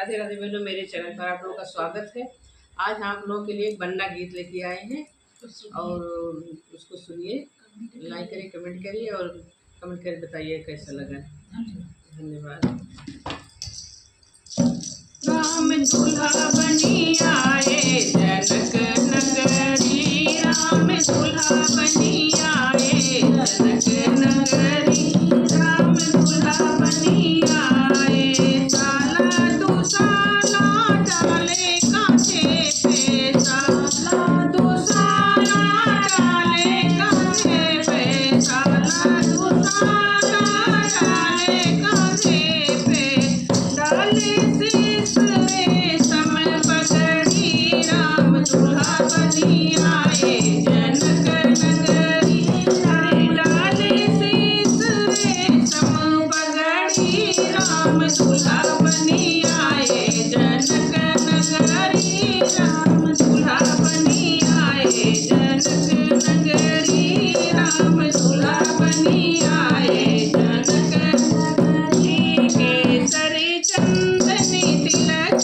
राधे राधे बहनों, मेरे चैनल पर आप लोगों का स्वागत है। आज हम आप लोगों के लिए एक बन्ना गीत लेके आए हैं और उसको सुनिए, लाइक करिए, कमेंट करिए और कमेंट करके बताइए कैसा लगा। धन्यवाद। राम दूल्हा बनी आए जनक नगरी, राम दूल्हा बनी आए जनक नगरी, राम दूल्हा बनी आए। साला दो साला डाले कांटे पे, साला दो साला डाले कांटे पे, साला दो साला डाले कांटे पे, डाले शीश में समल पगड़ी, राम दूल्हा बनी आए जनक नगरी, डाले शीश में समल पगड़ी, राम दूल्हा बनी आए जनक नगरी, राम दूल्हा बनी आए जनक नगरी, राम दूल्हा बनी आए जनक नगरी। केसरी चंदनी तिलक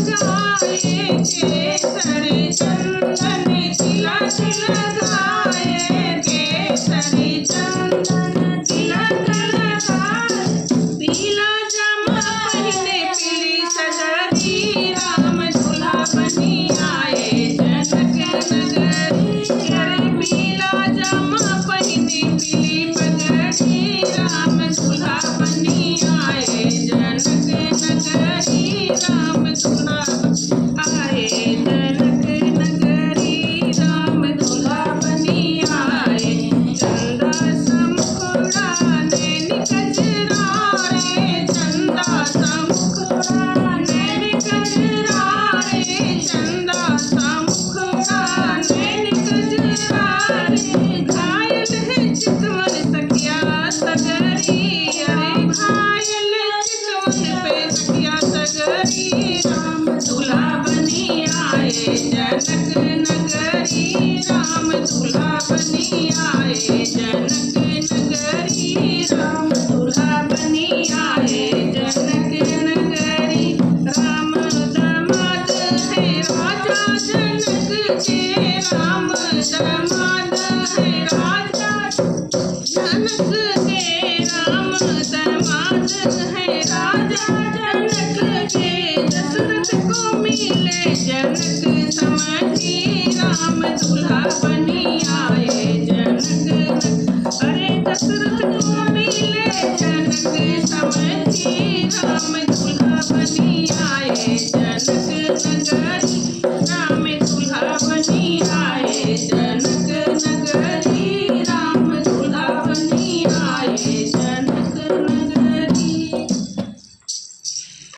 लगाए, केसरी चंदनी तिलक लगाए, केसरी चंदन तिलक लगाए, पीला जामा पहने पीली सदरी, राम दूल्हा बनी आए जनक नगरी, अरे पीला जामा पहने पीली पगड़ी, राम दूल्हा बनी आए जनक नगरी, राम दूल्हा आए जनक नगरी, राम दूल्हा बनी आए। चंदा समुखड़ा नैन कजरा रे, चंदा समुखड़ा नैन कजरा रे, चंदा समुखड़ा नैन कजरा रे, घायल है चितवन सखिया सगरी, अरे घायल चितवन पे सखिया सगरी, राम दूल्हा बनी आए जनक नगरी, राम दूल्हा बनी आए जनक नगरी, राम दूल्हा बनी आए जनक नगरी। राम दामाद है राजा जनक के, राम दामाद है राजा जनक के, राम दामाद है राजा जनक के, दशरथ को मिले जनक